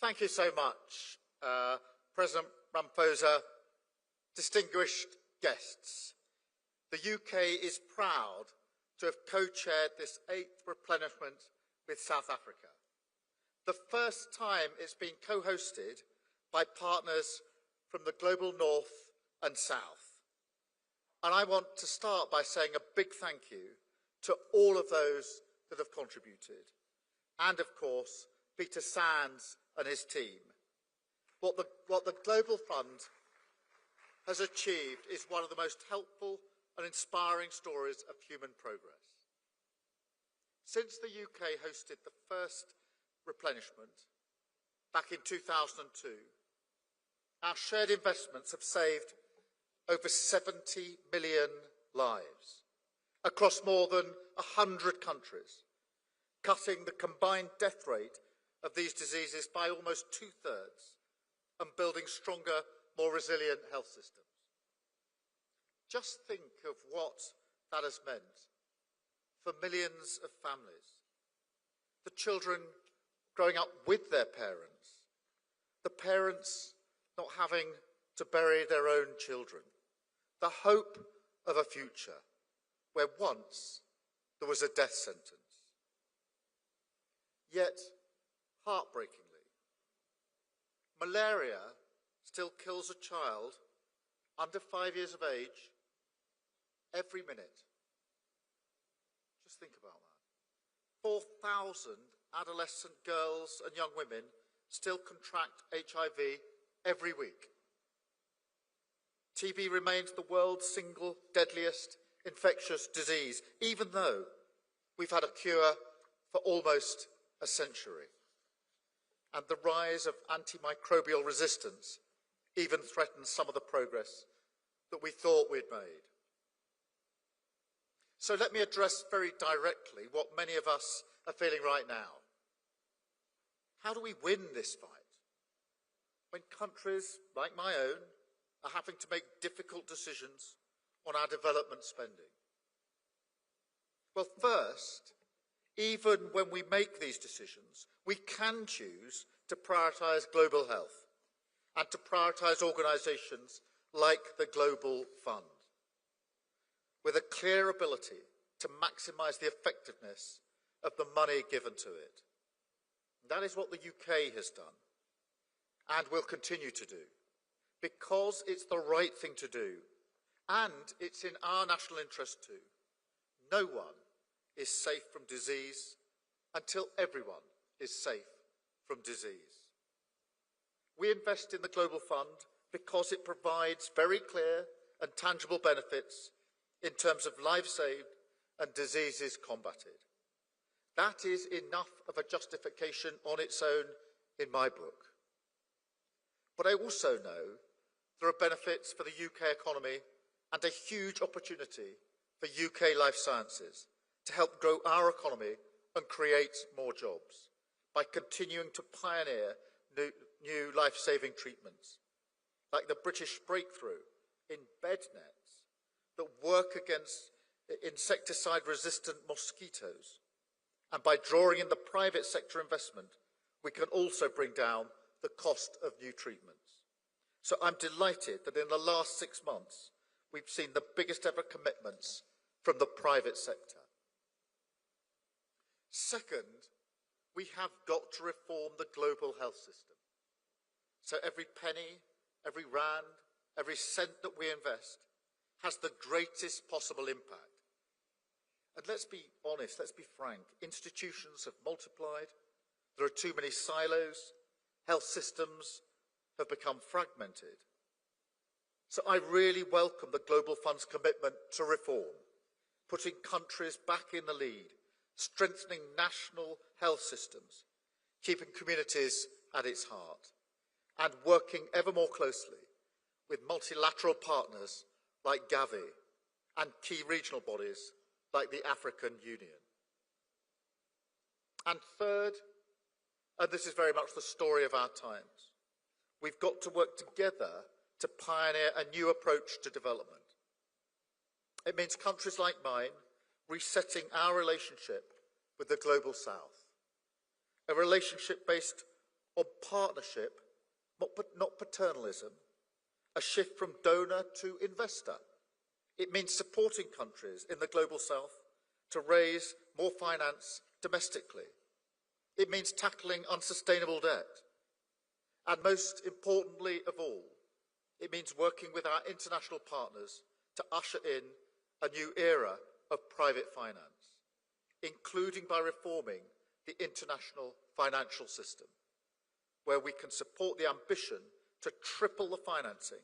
Thank you so much, President Ramaphosa, distinguished guests. The UK is proud to have co-chaired this 8th replenishment with South Africa, the first time it's been co-hosted by partners from the global north and south. And I want to start by saying a big thank you to all of those that have contributed, and of course, Peter Sands and his team. What the Global Fund has achieved is one of the most helpful and inspiring stories of human progress. Since the UK hosted the first replenishment back in 2002, our shared investments have saved over 70 million lives across more than 100 countries, cutting the combined death rate of these diseases by almost 2/3 and building stronger, more resilient health systems. Just think of what that has meant for millions of families, the children growing up with their parents, the parents not having to bury their own children, the hope of a future where once there was a death sentence. Yet, heartbreakingly, malaria still kills a child under 5 years of age every minute. Just think about that. 4,000 adolescent girls and young women still contract HIV every week. TB remains the world's single deadliest infectious disease, even though we've had a cure for almost a century. And the rise of antimicrobial resistance even threatens some of the progress that we thought we'd made. So let me address very directly what many of us are feeling right now. How do we win this fight when countries like my own are having to make difficult decisions on our development spending? Well, first, even when we make these decisions, we can choose to prioritise global health and to prioritise organisations like the Global Fund, with a clear ability to maximise the effectiveness of the money given to it. That is what the UK has done and will continue to do, because it's the right thing to do and it's in our national interest too. No one is safe from disease until everyone is safe from disease. We invest in the Global Fund because it provides very clear and tangible benefits in terms of lives saved and diseases combated. That is enough of a justification on its own in my book. But I also know there are benefits for the UK economy and a huge opportunity for UK life sciences to help grow our economy and create more jobs by continuing to pioneer new life-saving treatments, like the British breakthrough in bed nets that work against insecticide-resistant mosquitoes. And by drawing in the private sector investment, we can also bring down the cost of new treatments. So I'm delighted that in the last 6 months, we've seen the biggest ever commitments from the private sector. Second, we have got to reform the global health system. So every penny, every rand, every cent that we invest has the greatest possible impact. And let's be honest, let's be frank, institutions have multiplied, there are too many silos, health systems have become fragmented. So I really welcome the Global Fund's commitment to reform, putting countries back in the lead, strengthening national health systems, keeping communities at its heart, and working ever more closely with multilateral partners like Gavi and key regional bodies like the African Union. And third, and this is very much the story of our times, we've got to work together to pioneer a new approach to development. It means countries like mine resetting our relationship with the Global South, a relationship based on partnership, not paternalism, a shift from donor to investor. It means supporting countries in the global south to raise more finance domestically. It means tackling unsustainable debt. And most importantly of all, it means working with our international partners to usher in a new era of private finance, including by reforming the international financial system, where we can support the ambition to triple the financing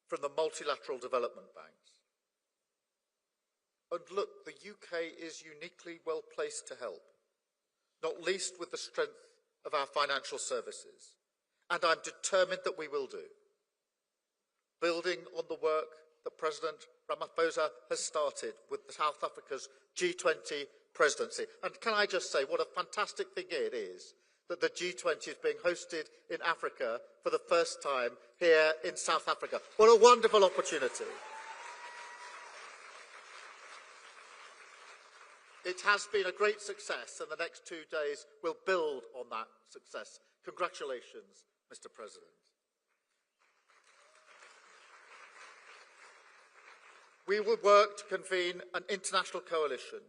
from the multilateral development banks. And look, the UK is uniquely well placed to help, not least with the strength of our financial services, and I'm determined that we will do. Building on the work that President Ramaphosa has started with South Africa's G20 presidency. And can I just say what a fantastic thing it is that the G20 is being hosted in Africa for the first time here in South Africa. What a wonderful opportunity. It has been a great success, and the next 2 days will build on that success. Congratulations, Mr. President. We will work to convene an international coalition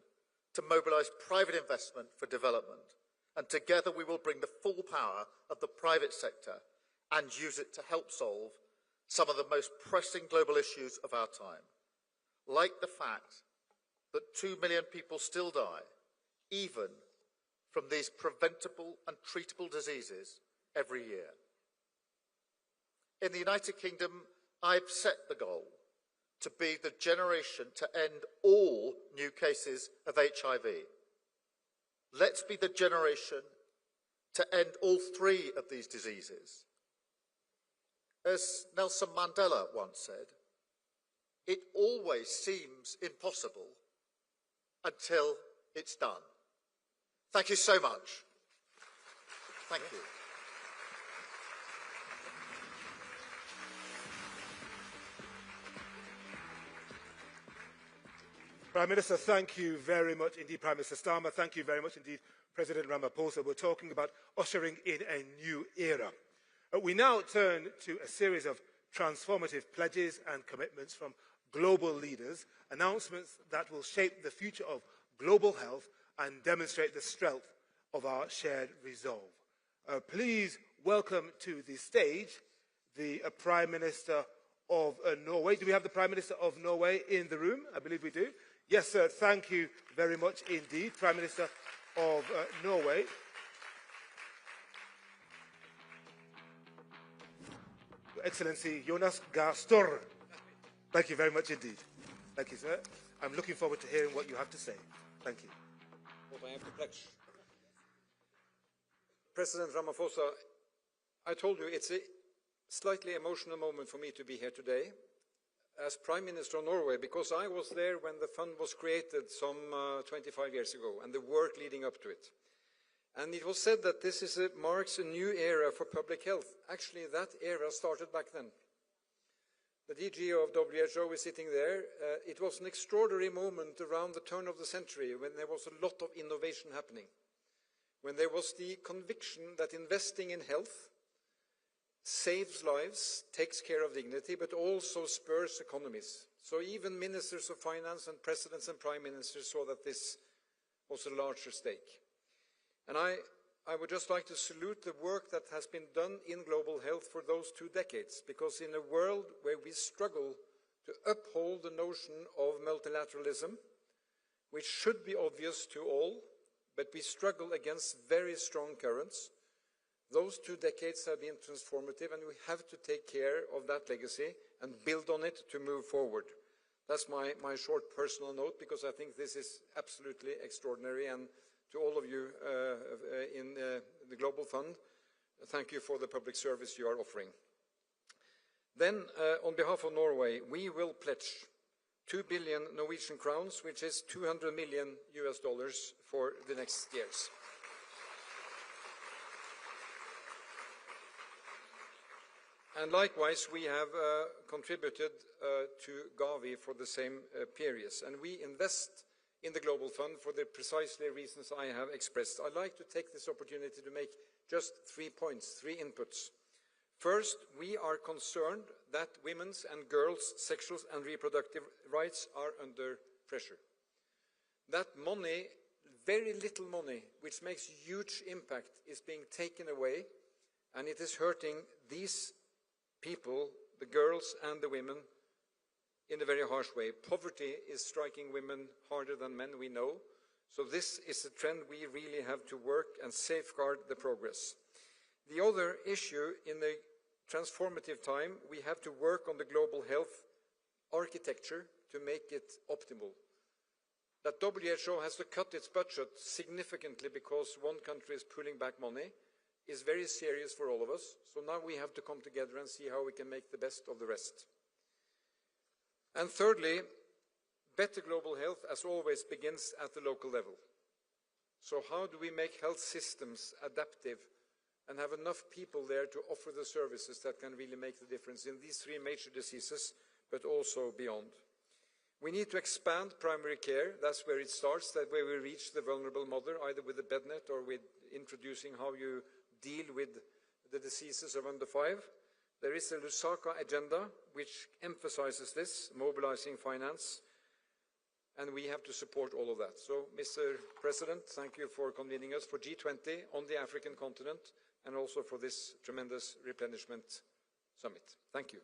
to mobilise private investment for development, and together we will bring the full power of the private sector and use it to help solve some of the most pressing global issues of our time, like the fact that 2 million people still die, even from these preventable and treatable diseases every year. In the United Kingdom, I've set the goal to be the generation to end all new cases of HIV. Let's be the generation to end all 3 of these diseases. As Nelson Mandela once said, it always seems impossible until it's done. Thank you so much. Thank you. Prime Minister, thank you very much indeed. Prime Minister Starmer, thank you very much indeed. President Ramaphosa, we're talking about ushering in a new era. We now turn to a series of transformative pledges and commitments from global leaders, announcements that will shape the future of global health and demonstrate the strength of our shared resolve. Please welcome to the stage the Prime Minister of Norway. Do we have the Prime Minister of Norway in the room? I believe we do. Yes, sir. Thank you very much indeed, Prime Minister of Norway. Your Excellency Jonas Gahr Støre. Thank you very much indeed. Thank you, sir. I'm looking forward to hearing what you have to say. Thank you. What I have to pledge. President Ramaphosa, I told you it's a slightly emotional moment for me to be here today as Prime Minister of Norway, because I was there when the fund was created some 25 years ago and the work leading up to it. And it was said that this marks a new era for public health. Actually, that era started back then. The DG of WHO is sitting there. It was an extraordinary moment around the turn of the century when there was a lot of innovation happening, when there was the conviction that investing in health saves lives, takes care of dignity, but also spurs economies. So even ministers of finance and presidents and prime ministers saw that this was a larger stake. And I would just like to salute the work that has been done in global health for those 2 decades, because in a world where we struggle to uphold the notion of multilateralism, which should be obvious to all, but we struggle against very strong currents, those 2 decades have been transformative, and we have to take care of that legacy and build on it to move forward. That's my short personal note, because I think this is absolutely extraordinary. And to all of you in the Global Fund, thank you for the public service you are offering. Then, on behalf of Norway, we will pledge 2 billion Norwegian crowns, which is $200 million for the next years. And likewise, we have contributed to Gavi for the same periods. And we invest in the Global Fund for the precisely reasons I have expressed. I'd like to take this opportunity to make just 3 points, 3 inputs. First, we are concerned that women's and girls' sexual and reproductive rights are under pressure. That money, very little money, which makes huge impact, is being taken away, and it is hurting these people, the girls and the women, in a very harsh way. Poverty is striking women harder than men, we know. So this is a trend we really have to work and safeguard the progress. The other issue in the transformative time, we have to work on the global health architecture to make it optimal. That WHO has to cut its budget significantly because one country is pulling back money is very serious for all of us. So now we have to come together and see how we can make the best of the rest. And thirdly, better global health, as always, begins at the local level. So how do we make health systems adaptive and have enough people there to offer the services that can really make the difference in these 3 major diseases, but also beyond? We need to expand primary care. That's where it starts. That way we reach the vulnerable mother, either with the bednet or with introducing how you deal with the diseases of under 5. There is a Lusaka agenda which emphasizes this, mobilizing finance, and we have to support all of that. So, Mr. President, thank you for convening us for G20 on the African continent and also for this tremendous Replenishment Summit. Thank you.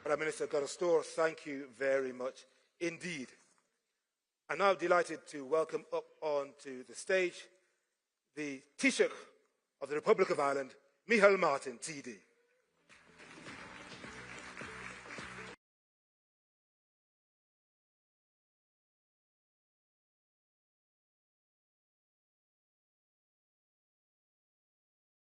Prime Minister Garastor, thank you very much indeed. I'm now delighted to welcome up onto the stage the Taoiseach of the Republic of Ireland, Micheál Martin, TD.